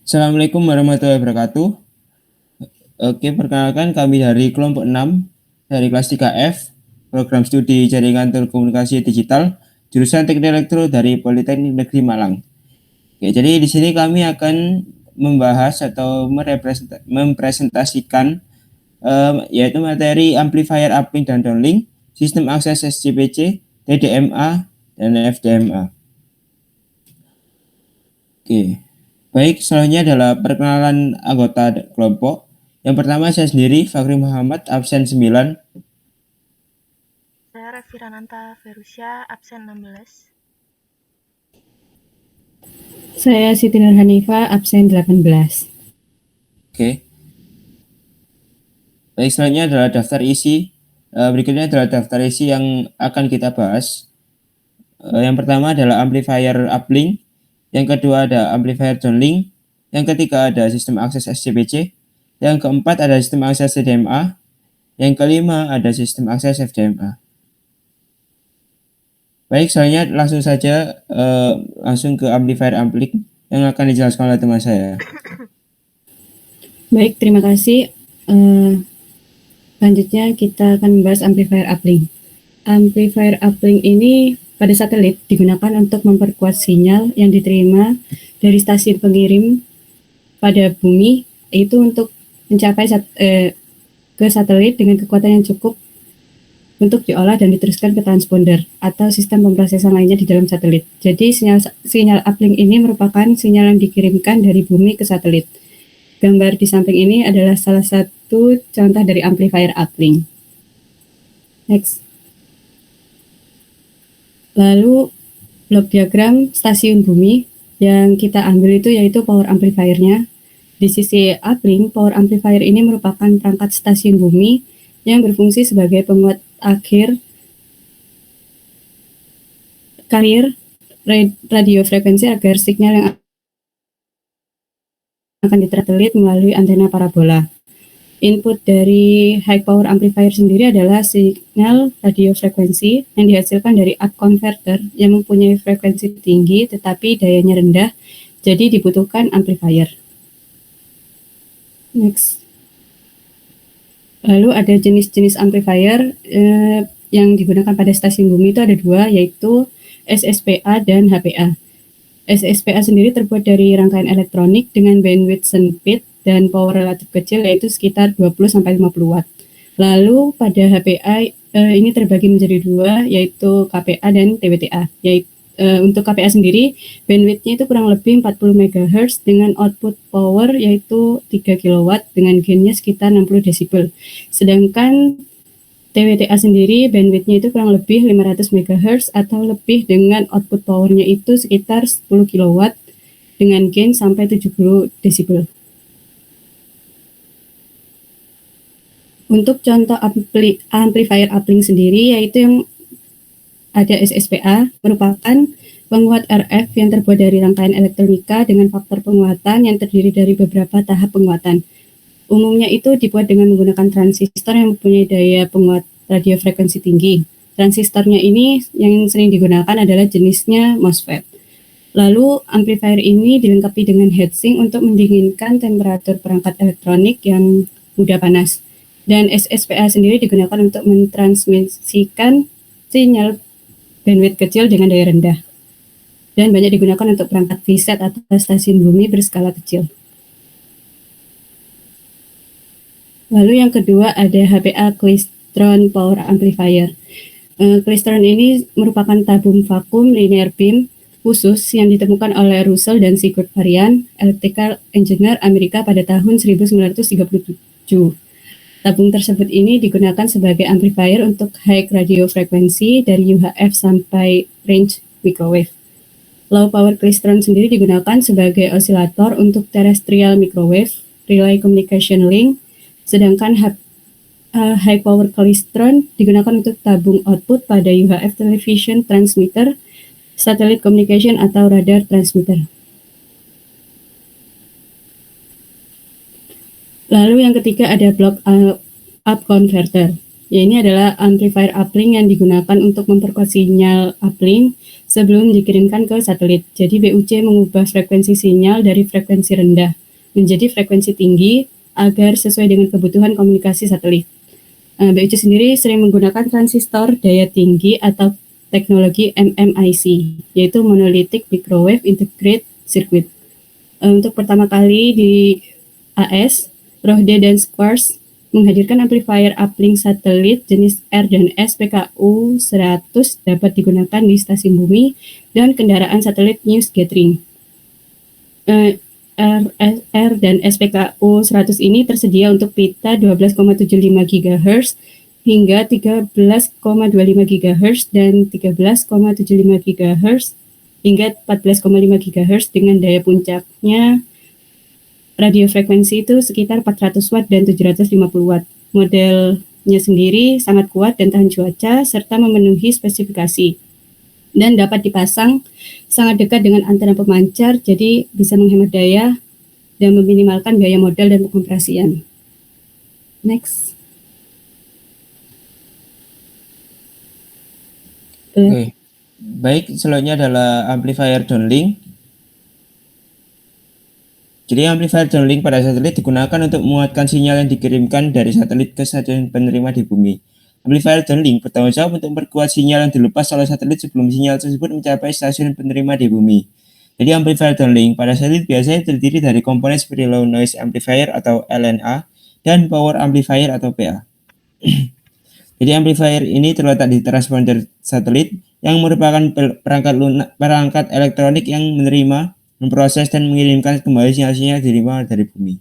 Assalamualaikum warahmatullahi wabarakatuh. Oke, perkenalkan kami dari kelompok 6 dari kelas 3F, program studi jaringan telekomunikasi digital, jurusan Teknik Elektro dari Politeknik Negeri Malang. Oke, jadi di sini kami akan membahas atau mempresentasikan yaitu materi amplifier uplink dan downlink, sistem akses SCPC, TDMA, dan FDMA. Oke. Baik, selanjutnya adalah perkenalan anggota kelompok. Yang pertama saya sendiri, Fakri Muhammad, absen 9. Saya Revirananta Verusya, absen 16. Saya Siti Nur Hanifah, absen 18. Oke. Baik, selanjutnya adalah daftar isi. Berikutnya adalah daftar isi yang akan kita bahas. Yang pertama adalah amplifier uplink. Yang kedua ada amplifier downlink. Yang ketiga ada sistem akses SCPC. Yang keempat ada sistem akses TDMA. Yang kelima ada sistem akses FDMA. Baik, selanjutnya langsung saja langsung ke amplifier uplink yang akan dijelaskan oleh teman saya. Baik, terima kasih. Selanjutnya kita akan membahas amplifier uplink. Amplifier uplink ini pada satelit digunakan untuk memperkuat sinyal yang diterima dari stasiun pengirim pada bumi, itu untuk mencapai ke satelit dengan kekuatan yang cukup untuk diolah dan diteruskan ke transponder atau sistem pemrosesan lainnya di dalam satelit. Jadi sinyal uplink ini merupakan sinyal yang dikirimkan dari bumi ke satelit. Gambar di samping ini adalah salah satu contoh dari amplifier uplink. Next. Lalu blok diagram stasiun bumi yang kita ambil itu yaitu power amplifiernya. Di sisi uplink, power amplifier ini merupakan perangkat stasiun bumi yang berfungsi sebagai penguat akhir carrier radio frekuensi agar sinyal yang akan ditelit melalui antena parabola. Input dari high power amplifier sendiri adalah sinyal radio frekuensi yang dihasilkan dari up converter yang mempunyai frekuensi tinggi tetapi dayanya rendah, jadi dibutuhkan amplifier. Next. Lalu ada jenis-jenis amplifier yang digunakan pada stasiun bumi itu ada dua, yaitu SSPA dan HPA. SSPA sendiri terbuat dari rangkaian elektronik dengan bandwidth sempit dan power relatif kecil, yaitu sekitar 20-50 watt. Lalu pada HPA ini terbagi menjadi dua, yaitu KPA dan TWTA. Untuk KPA sendiri, bandwidth-nya itu kurang lebih 40 MHz dengan output power yaitu 3 kW dengan gain-nya sekitar 60 desibel. Sedangkan TWTA sendiri bandwidth-nya itu kurang lebih 500 MHz atau lebih dengan output power-nya itu sekitar 10 kW dengan gain sampai 70 desibel. Untuk contoh amplifier uplink sendiri yaitu yang ada SSPA, merupakan penguat RF yang terbuat dari rangkaian elektronika dengan faktor penguatan yang terdiri dari beberapa tahap penguatan. Umumnya itu dibuat dengan menggunakan transistor yang mempunyai daya penguat radio frekuensi tinggi. Transistornya ini yang sering digunakan adalah jenisnya MOSFET. Lalu amplifier ini dilengkapi dengan heatsink untuk mendinginkan temperatur perangkat elektronik yang mudah panas. Dan SSPA sendiri digunakan untuk mentransmisikan sinyal bandwidth kecil dengan daya rendah. Dan banyak digunakan untuk perangkat VSAT atau stasiun bumi berskala kecil. Lalu yang kedua ada HPA klistron power amplifier. Klistron ini merupakan tabung vakum linear beam khusus yang ditemukan oleh Russell dan Sigurd Varian, electrical engineer Amerika pada tahun 1937. Tabung tersebut ini digunakan sebagai amplifier untuk high radio frekuensi dari UHF sampai range microwave. Low power klistron sendiri digunakan sebagai osilator untuk terrestrial microwave, relay communication link, sedangkan high power klistron digunakan untuk tabung output pada UHF television transmitter, satellite communication atau radar transmitter. Lalu yang ketiga ada block up converter. Ya, ini adalah amplifier uplink yang digunakan untuk memperkuat sinyal uplink sebelum dikirimkan ke satelit. Jadi BUC mengubah frekuensi sinyal dari frekuensi rendah menjadi frekuensi tinggi agar sesuai dengan kebutuhan komunikasi satelit. BUC sendiri sering menggunakan transistor daya tinggi atau teknologi MMIC, yaitu Monolithic Microwave Integrated Circuit. Untuk pertama kali di AS, Rohde dan Squarce menghadirkan amplifier uplink satelit jenis R dan S PKU 100 dapat digunakan di stasiun bumi dan kendaraan satelit news gathering. R dan SPKU 100 ini tersedia untuk pita 12,75 GHz hingga 13,25 GHz dan 13,75 GHz hingga 14,5 GHz dengan daya puncaknya radio frekuensi itu sekitar 400 watt dan 750 watt. Modelnya sendiri sangat kuat dan tahan cuaca serta memenuhi spesifikasi dan dapat dipasang sangat dekat dengan antena pemancar, jadi bisa menghemat daya dan meminimalkan biaya modal dan pengoperasian. Next. Oke. Baik, selanjutnya adalah amplifier downlink. Jadi amplifier downlink pada satelit digunakan untuk menguatkan sinyal yang dikirimkan dari satelit ke stasiun penerima di bumi. Amplifier downlink bertanggung jawab untuk memperkuat sinyal yang dilepas oleh satelit sebelum sinyal tersebut mencapai stasiun penerima di bumi. Jadi amplifier downlink pada satelit biasanya terdiri dari komponen seperti low noise amplifier atau LNA dan power amplifier atau PA. Jadi amplifier ini terletak di transponder satelit yang merupakan perangkat elektronik yang menerima, memproses dan mengirimkan kembali sinyal-sinyal diterima dari bumi.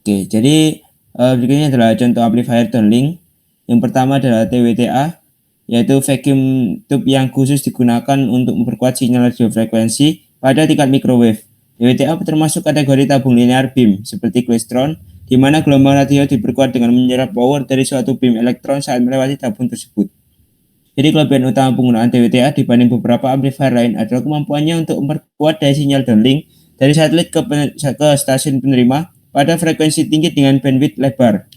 Oke, jadi berikutnya adalah contoh amplifier downlink. Yang pertama adalah TWTA, yaitu vacuum tube yang khusus digunakan untuk memperkuat sinyal radio frekuensi pada tingkat microwave. TWTA termasuk kategori tabung linear beam seperti klestron, di mana gelombang radio diperkuat dengan menyerap power dari suatu beam elektron saat melewati tabung tersebut. Jadi kelebihan utama penggunaan TWTA dibanding beberapa amplifier lain adalah kemampuannya untuk memperkuat daya sinyal downlink dari satelit ke stasiun penerima pada frekuensi tinggi dengan bandwidth lebar.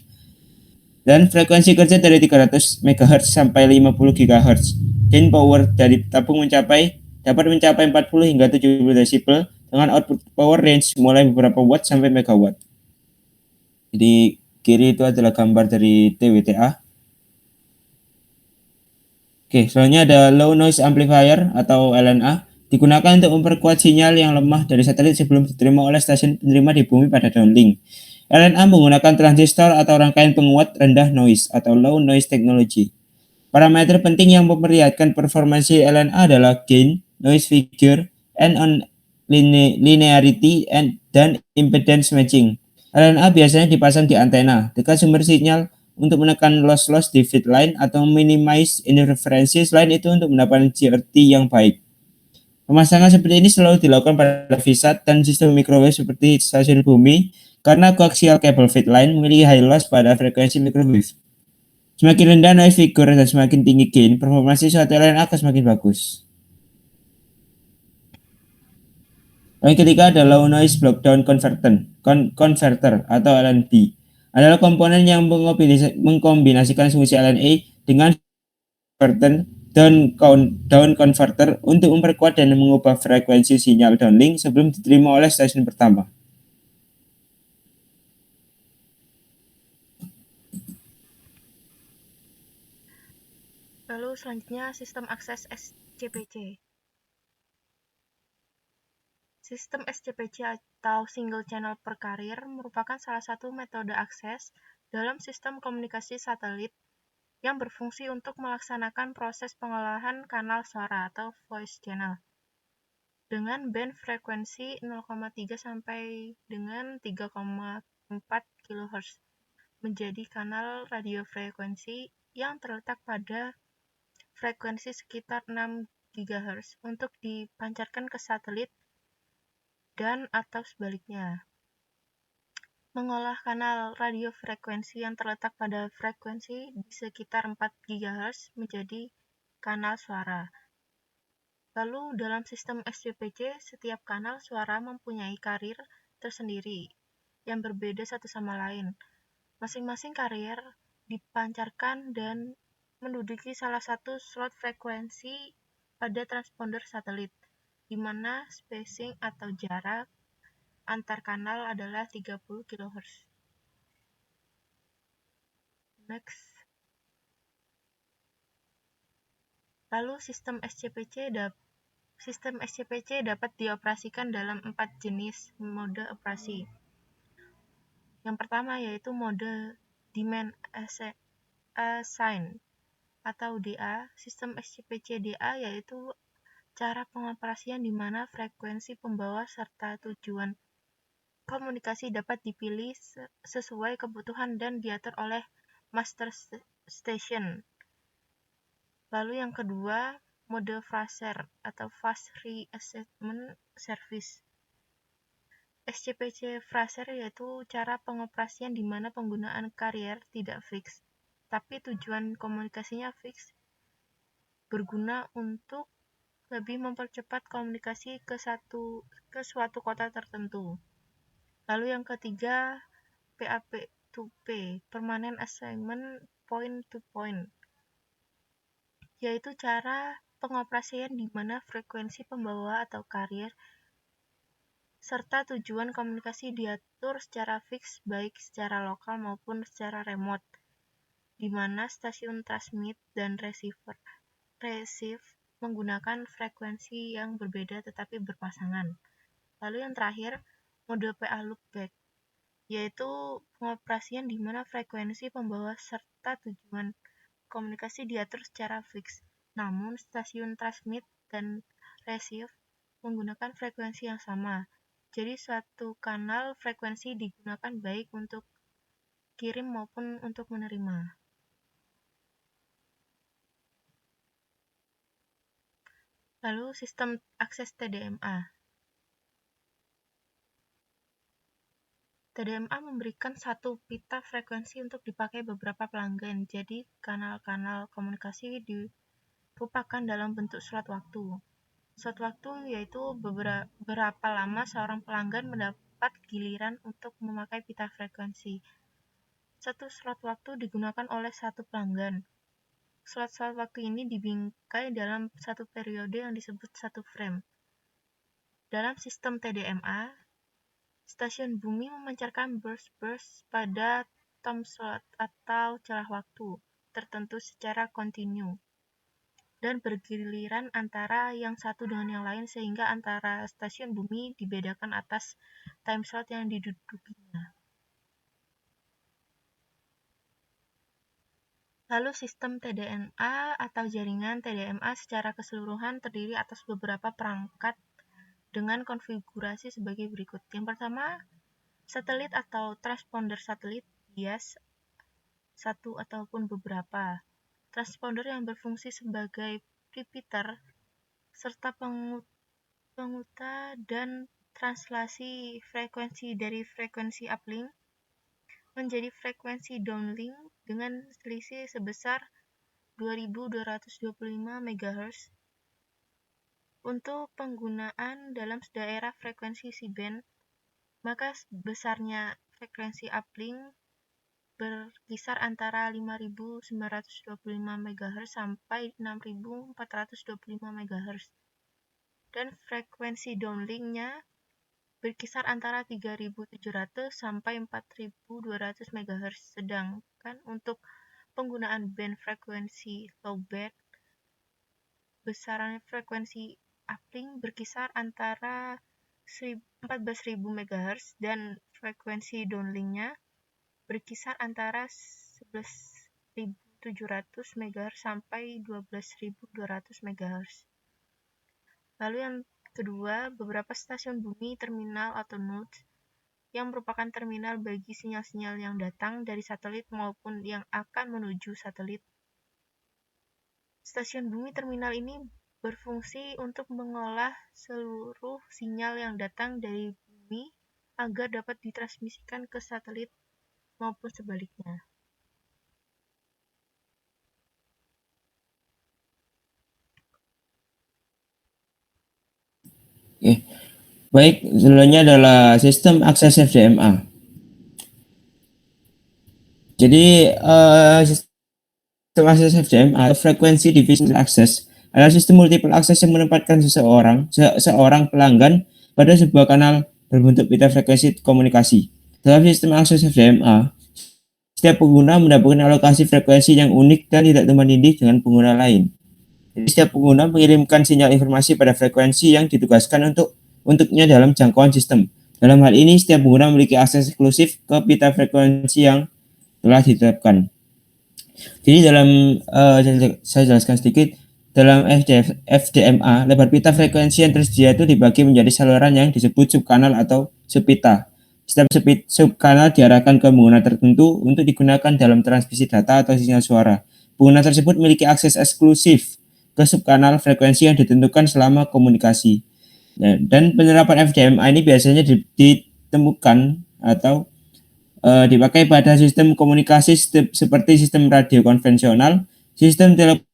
Dan frekuensi kerja dari 300 MHz sampai 50 GHz. Dan power dari tabung dapat mencapai 40 hingga 70 desibel dengan output power range mulai beberapa watt sampai megawatt. Jadi kiri itu adalah gambar dari TWTA. Oke, selanjutnya ada low noise amplifier atau LNA, digunakan untuk memperkuat sinyal yang lemah dari satelit sebelum diterima oleh stasiun penerima di bumi pada downlink. LNA menggunakan transistor atau rangkaian penguat rendah noise atau low noise technology. Parameter penting yang memperlihatkan performansi LNA adalah gain, noise figure, and on linearity dan impedance matching. LNA biasanya dipasang di antena dekat sumber sinyal untuk menekan loss di feed line atau minimize interferensi, selain itu untuk mendapatkan GRT yang baik. Pemasangan seperti ini selalu dilakukan pada VSAT dan sistem microwave seperti stasiun bumi karena coaxial cable feed line memiliki high loss pada frekuensi microwave. Semakin rendah noise figure dan semakin tinggi gain, performansi suatu LNA akan semakin bagus. Yang ketiga adalah low noise block down converter atau LNB. Adalah komponen yang mengkombinasikan fungsi LNA dengan down converter untuk memperkuat dan mengubah frekuensi sinyal downlink sebelum diterima oleh stasiun pertama. Lalu selanjutnya sistem akses SCPC. Sistem SCPC atau Single Channel Per Carrier merupakan salah satu metode akses dalam sistem komunikasi satelit yang berfungsi untuk melaksanakan proses pengolahan kanal suara atau voice channel dengan band frekuensi 0,3 sampai dengan 3,4 kHz menjadi kanal radio frekuensi yang terletak pada frekuensi sekitar 6 GHz untuk dipancarkan ke satelit dan atau sebaliknya. Mengolah kanal radio frekuensi yang terletak pada frekuensi di sekitar 4 GHz menjadi kanal suara. Lalu dalam sistem SCPC, setiap kanal suara mempunyai karir tersendiri yang berbeda satu sama lain. Masing-masing carrier dipancarkan dan menduduki salah satu slot frekuensi pada transponder satelit, di mana spacing atau jarak antar kanal adalah 30 kHz. Next. Lalu sistem SCPC dapat dioperasikan dalam 4 jenis mode operasi. Yang pertama yaitu mode Demand Assign atau DA. Sistem SCPC DA yaitu cara pengoperasian di mana frekuensi pembawa serta tujuan komunikasi dapat dipilih sesuai kebutuhan dan diatur oleh master station. Lalu yang kedua, mode FRASER atau Fast Reassessment Service. SCPC FRASER yaitu cara pengoperasian di mana penggunaan carrier tidak fix, tapi tujuan komunikasinya fix, berguna untuk lebih mempercepat komunikasi ke suatu kota tertentu. Lalu yang ketiga, PAP2P, Permanent Assignment Point to Point, yaitu cara pengoperasian di mana frekuensi pembawa atau carrier serta tujuan komunikasi diatur secara fix baik secara lokal maupun secara remote, di mana stasiun transmit dan receive menggunakan frekuensi yang berbeda tetapi berpasangan. Lalu yang terakhir, mode PA loopback, yaitu pengoperasian di mana frekuensi pembawa serta tujuan komunikasi diatur secara fix, namun stasiun transmit dan receive menggunakan frekuensi yang sama. Jadi suatu kanal frekuensi digunakan baik untuk kirim maupun untuk menerima. Lalu sistem akses TDMA. TDMA memberikan satu pita frekuensi untuk dipakai beberapa pelanggan, jadi kanal-kanal komunikasi dirupakan dalam bentuk slot waktu. Slot waktu yaitu berapa lama seorang pelanggan mendapat giliran untuk memakai pita frekuensi. Satu slot waktu digunakan oleh satu pelanggan. Slot-slot waktu ini dibingkai dalam satu periode yang disebut satu frame. Dalam sistem TDMA, stasiun bumi memancarkan burst-burst pada time slot atau celah waktu tertentu secara kontinu dan bergiliran antara yang satu dengan yang lain sehingga antara stasiun bumi dibedakan atas time slot yang didudukinya. Lalu sistem TDMA atau jaringan TDMA secara keseluruhan terdiri atas beberapa perangkat dengan konfigurasi sebagai berikut. Yang pertama, satelit atau transponder satelit bias satu ataupun beberapa. Transponder yang berfungsi sebagai repeater serta penguta dan translasi frekuensi dari frekuensi uplink menjadi frekuensi downlink dengan selisih sebesar 2225 MHz untuk penggunaan dalam daerah frekuensi C-band, maka besarnya frekuensi uplink berkisar antara 5.925 MHz sampai 6.425 MHz. Dan frekuensi downlink-nya berkisar antara 3.700 sampai 4.200 MHz. Sedangkan untuk penggunaan band frekuensi low band, besaran frekuensi uplink berkisar antara 14.000 MHz dan frekuensi downlink-nya berkisar antara 11.700 MHz sampai 12.200 MHz. Lalu yang kedua, beberapa stasiun bumi terminal atau nodes yang merupakan terminal bagi sinyal-sinyal yang datang dari satelit maupun yang akan menuju satelit. Stasiun bumi terminal ini berfungsi untuk mengolah seluruh sinyal yang datang dari bumi agar dapat ditransmisikan ke satelit maupun sebaliknya. Oke. Baik, selanjutnya adalah sistem akses FDMA. Jadi sistem akses FDMA frekuensi division access adalah sistem multiple access yang menempatkan seorang pelanggan pada sebuah kanal berbentuk pita frekuensi komunikasi. Dalam sistem akses FDMA, setiap pengguna mendapatkan alokasi frekuensi yang unik dan tidak tumpang tindih dengan pengguna lain. Jadi setiap pengguna mengirimkan sinyal informasi pada frekuensi yang ditugaskan untuknya dalam jangkauan sistem. Dalam hal ini, setiap pengguna memiliki akses eksklusif ke pita frekuensi yang telah ditetapkan. Jadi dalam saya jelaskan sedikit, dalam FDMA, lebar pita frekuensi yang tersedia itu dibagi menjadi saluran yang disebut subkanal atau subpita. Setiap subkanal diarahkan ke pengguna tertentu untuk digunakan dalam transmisi data atau sinyal suara. Pengguna tersebut memiliki akses eksklusif ke subkanal frekuensi yang ditentukan selama komunikasi. Dan penerapan FDMA ini biasanya ditemukan atau dipakai pada sistem komunikasi seperti sistem radio konvensional, sistem telepon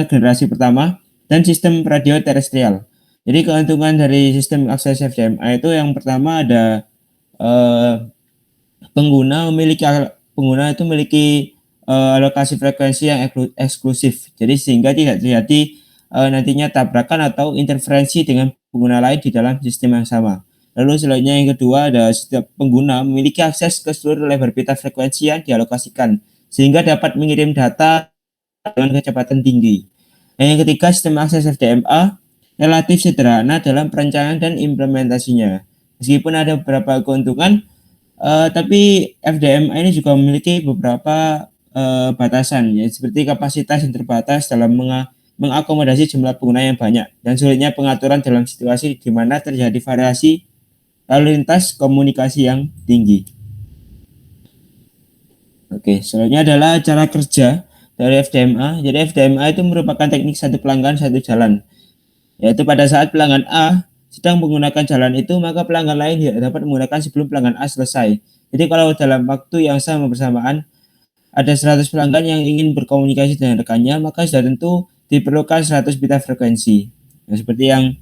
generasi pertama, dan sistem radio terestrial. Jadi keuntungan dari sistem akses FDMA itu yang pertama ada pengguna itu memiliki alokasi frekuensi yang eksklusif. Jadi sehingga tidak terjadi nantinya tabrakan atau interferensi dengan pengguna lain di dalam sistem yang sama. Lalu selanjutnya yang kedua ada setiap pengguna memiliki akses ke seluruh lebar pita frekuensi yang dialokasikan sehingga dapat mengirim data dengan kecepatan tinggi. Dan yang ketiga, sistem akses FDMA relatif sederhana dalam perencanaan dan implementasinya. Meskipun ada beberapa keuntungan, tapi FDMA ini juga memiliki beberapa batasan, ya, seperti kapasitas yang terbatas dalam mengakomodasi jumlah pengguna yang banyak dan sulitnya pengaturan dalam situasi di mana terjadi variasi lalu lintas komunikasi yang tinggi. Oke, selanjutnya adalah cara kerja dari FDMA. Jadi FDMA itu merupakan teknik satu pelanggan satu jalan, yaitu pada saat pelanggan A sedang menggunakan jalan itu, maka pelanggan lain tidak dapat menggunakan sebelum pelanggan A selesai. Jadi kalau dalam waktu yang sama bersamaan ada 100 pelanggan yang ingin berkomunikasi dengan rekannya, maka sudah tentu diperlukan 100 pita frekuensi. Nah, seperti yang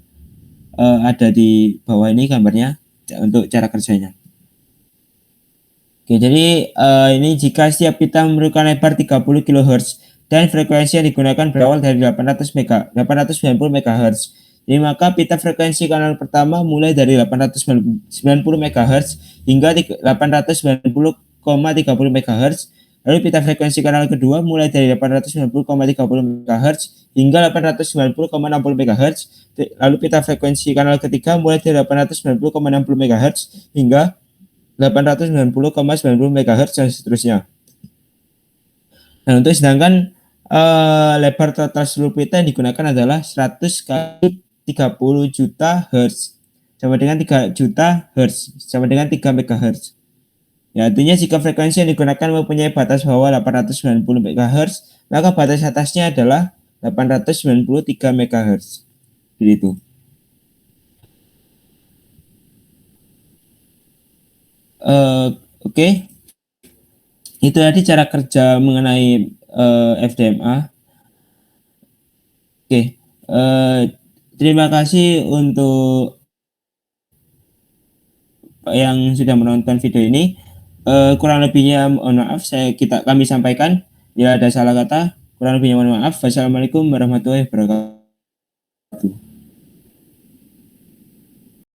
ada di bawah ini gambarnya untuk cara kerjanya. Oke, jadi ini jika setiap pita memerlukan lebar 30 kHz dan frekuensi yang digunakan berawal dari 890 MHz. Jadi maka pita frekuensi kanal pertama mulai dari 890 MHz hingga 890,30 MHz. Lalu pita frekuensi kanal kedua mulai dari 890,30 MHz hingga 890,60 MHz. Lalu pita frekuensi kanal ketiga mulai dari 890,60 MHz hingga 890,90 MHz dan seterusnya. Nah, untuk sedangkan lebar total seluruh pita yang digunakan adalah 100 kali 30 juta Hz sama dengan 3 juta Hz sama dengan 3 MHz. Ya, artinya jika frekuensi yang digunakan mempunyai batas bawah 890 MHz, maka batas atasnya adalah 893 MHz. Begitu. Oke. Itu tadi cara kerja mengenai FDMA. Oke. Terima kasih untuk yang sudah menonton video ini. Kurang lebihnya mohon maaf, kami sampaikan. Bila ada salah kata, kurang lebihnya mohon maaf. Wassalamualaikum warahmatullahi wabarakatuh.